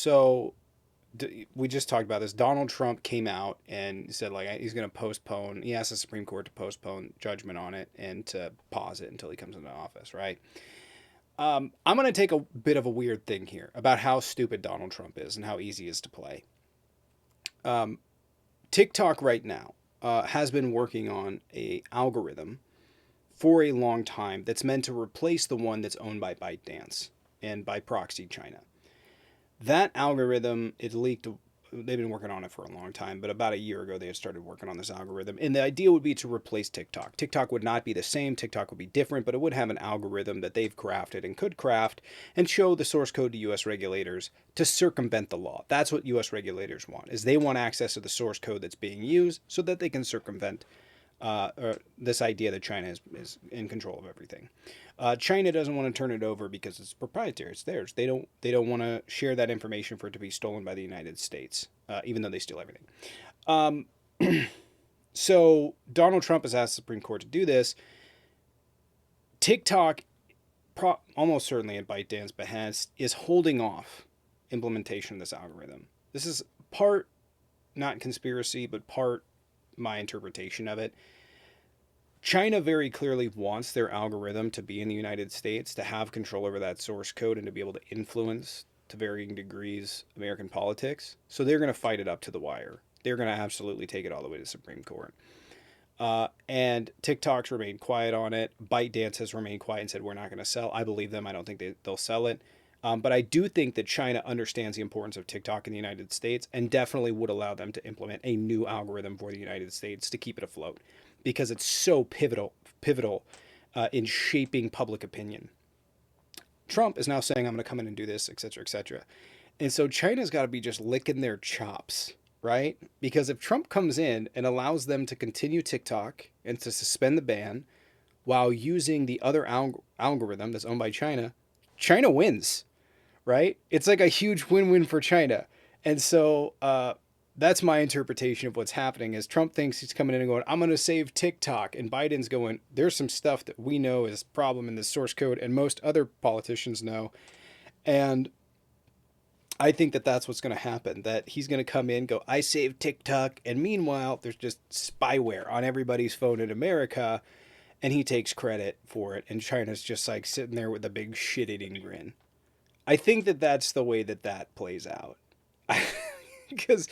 So we just talked about this. Donald Trump came out and said like he's going to postpone. He asked the Supreme Court to postpone judgment on it and to pause it until he comes into office, right? I'm going to take a bit of a weird thing here about how stupid Donald Trump is and how easy he is to play. Um, TikTok right now has been working on a algorithm for a long time that's meant to replace the one that's owned by ByteDance and by proxy China. That algorithm, it leaked. They've been working on it for a long time, but about a year ago they had started working on this algorithm. And the idea would be to replace TikTok. TikTok would not be the same. TikTok would be different, but it would have an algorithm that they've crafted and could craft and show the source code to U.S. regulators to circumvent the law. That's what U.S. regulators want. Is they want access to the source code that's being used so that they can circumvent this idea that China is in control of everything. China doesn't want to turn it over because it's proprietary. It's theirs. They don't want to share that information for it to be stolen by the United States, even though they steal everything. Um, so Donald Trump has asked the Supreme Court to do this. TikTok, almost certainly at ByteDance's behest, is holding off implementation of this algorithm. This is part not conspiracy, but part my interpretation of it. China very clearly wants their algorithm to be in the United States, to have control over that source code, and to be able to influence to varying degrees American politics. So they're going to fight it up to the wire. They're going to absolutely take it all the way to the Supreme Court. And TikTok's remained quiet on it. ByteDance has remained quiet and said, we're not going to sell. I believe them. I don't think they'll sell it. But I do think that China understands the importance of TikTok in the United States and definitely would allow them to implement a new algorithm for the United States to keep it afloat because it's so pivotal in shaping public opinion. Trump is now saying, I'm going to come in and do this, et cetera, et cetera. And so China's got to be just licking their chops, right? Because if Trump comes in and allows them to continue TikTok and to suspend the ban while using the other algorithm that's owned by China, China wins, right? It's like a huge win-win for China. And so that's my interpretation of what's happening is Trump thinks he's coming in and going, I'm going to save TikTok. And Biden's going, there's some stuff that we know is a problem in the source code and most other politicians know. And I think that that's what's going to happen, that he's going to come in, go, I saved TikTok. And meanwhile, there's just spyware on everybody's phone in America. And he takes credit for it. And China's just like sitting there with a big shit eating grin. I think that that's the way that that plays out. Because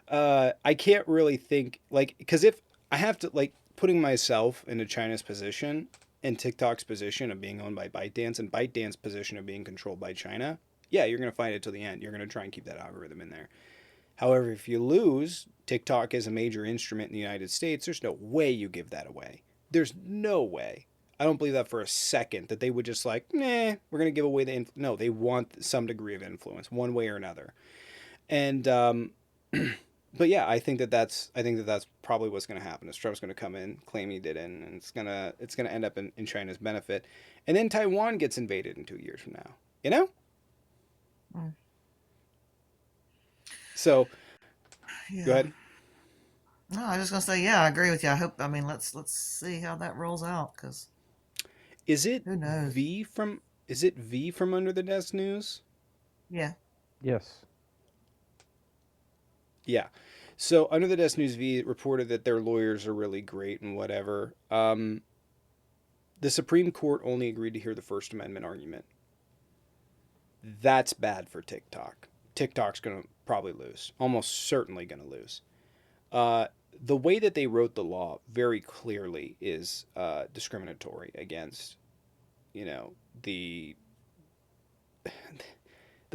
I can't really think like because if I have to like putting myself into China's position and TikTok's position of being owned by ByteDance and ByteDance's position of being controlled by China, yeah, you're gonna fight it till the end. You're gonna try and keep that algorithm in there. However, if you lose, TikTok is a major instrument in the United States. There's no way you give that away. There's no way. I don't believe that for a second that they would just like, nah, we're gonna give away no. They want some degree of influence, one way or another. And but yeah, I think that that's probably what's going to happen. Is Trump's going to come in, claim he did it, and it's gonna end up in China's benefit, and then Taiwan gets invaded in 2 years from now. You know, Mm. so go Yeah. ahead. No, I was just gonna say, yeah, I agree with you. I hope. I mean, let's see how that rolls out, because Is it who knows? V from is it V from Under the Desk News? Yeah. Yes. Yeah. So Under the Desk News V reported that their lawyers are really great and whatever. The Supreme Court only agreed to hear the First Amendment argument. That's bad for TikTok. TikTok's going to probably lose, almost certainly going to lose. Uh, the way that they wrote the law very clearly is discriminatory against, you know, the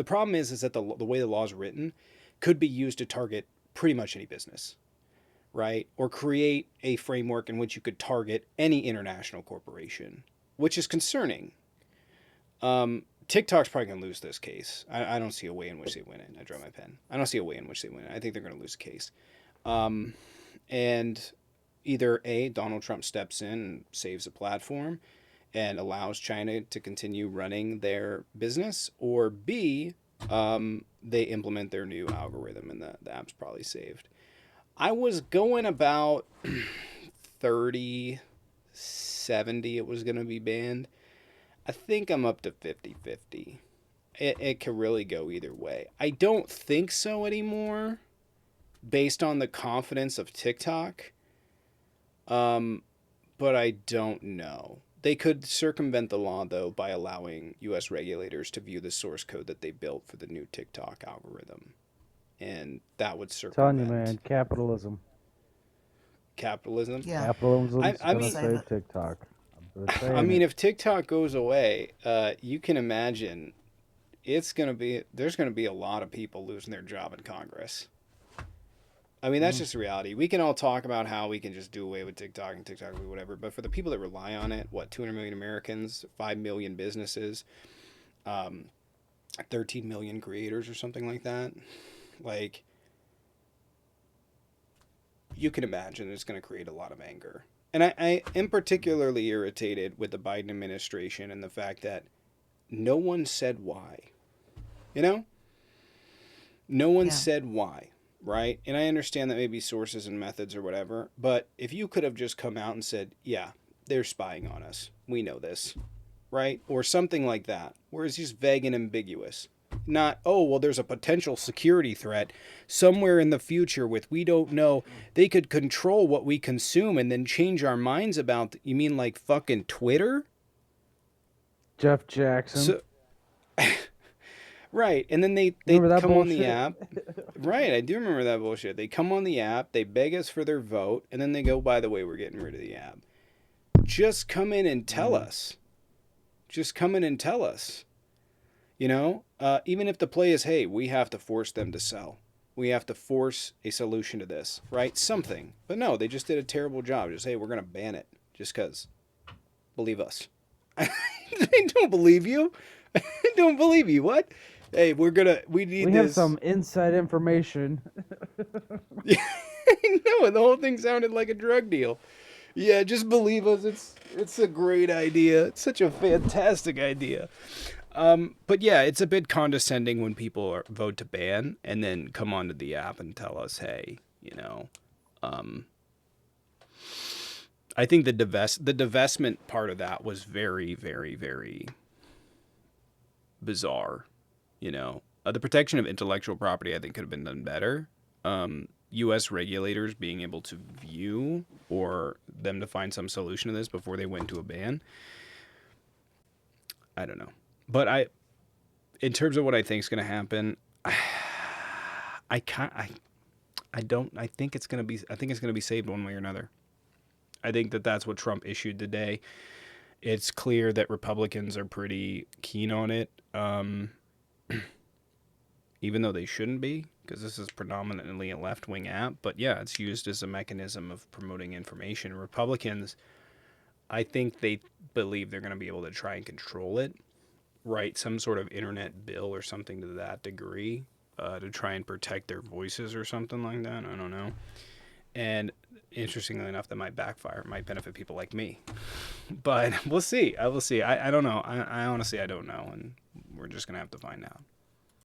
problem is that the way the law is written could be used to target pretty much any business, right? Or create a framework in which you could target any international corporation, which is concerning. TikTok's probably going to lose this case. I don't see a way in which they win it. I draw my pen. I don't see a way in which they win it. I think they're going to lose the case. Um, and either A, Donald Trump steps in and saves the platform and allows China to continue running their business, or B, they implement their new algorithm and the app's probably saved. I was going about 30, 70. It was going to be banned. I think I'm up to 50-50. it could really go either way. I don't think so anymore, based on the confidence of TikTok. Um, but I don't know. They could circumvent the law though by allowing U.S. regulators to view the source code that they built for the new TikTok algorithm, and that would Telling you, circumvent man, capitalism. capitalism. Yeah, Capitalism's I gonna mean, save save it. TikTok. I'm just I saying mean, it. if TikTok goes away, you can imagine there's gonna be a lot of people losing their job in Congress. I mean, that's Mm. just the reality. We can all talk about how we can just do away with TikTok and TikTok will be whatever, but for the people that rely on it, what, 200 million Americans, 5 million businesses, um, 13 million creators or something like that, like, you can imagine it's going to create a lot of anger. And I am particularly irritated with the Biden administration and the fact that no one said why. You know? No one Yeah, said why, right? And I understand that maybe sources and methods or whatever, but if you could have just come out and said, yeah, they're spying on us. We know this, right? Or something like that, where it's just vague and ambiguous. Not, oh, well, there's a potential security threat somewhere in the future with we don't know. They could control what we consume and then change our minds about. You mean like fucking Twitter? Jeff Jackson. So, right. And then they Remember that come on the bullshit? app. Right, I do remember that bullshit. They come on the app, they beg us for their vote, and then they go, by the way, we're getting rid of the app. Just come in and tell Mm. us. Just come in and tell us. You know, even if the play is, hey, we have to force them to sell. We have to force a solution to this, right? Something. But no, they just did a terrible job. Just, hey, we're going to ban it just because. Believe us. I don't believe you. I don't believe you. What? Hey, we need We this. have some inside information. Yeah, I know. The whole thing sounded like a drug deal. Yeah, just believe us. It's a great idea. It's such a fantastic idea. But yeah, it's a bit condescending when people vote to ban and then come onto the app and tell us, hey, you know, um, I think the divestment part of that was very, very, very bizarre. You know, the protection of intellectual property I think could have been done better. U.S. regulators being able to view or them to find some solution to this before they went to a ban. I don't know, but in terms of what I think is going to happen, I can't. I don't. I think it's going to be. I think it's going to be saved one way or another. I think that that's what Trump issued today. It's clear that Republicans are pretty keen on it. Even though they shouldn't be, because this is predominantly a left-wing app. But yeah, it's used as a mechanism of promoting information. Republicans, I think they believe they're going to be able to try and control it, write some sort of internet bill or something to that degree to try and protect their voices or something like that. I don't know. And interestingly enough, that might backfire. It might benefit people like me. But we'll see. I will see. I don't know. I honestly, I don't know. And we're just going to have to find out.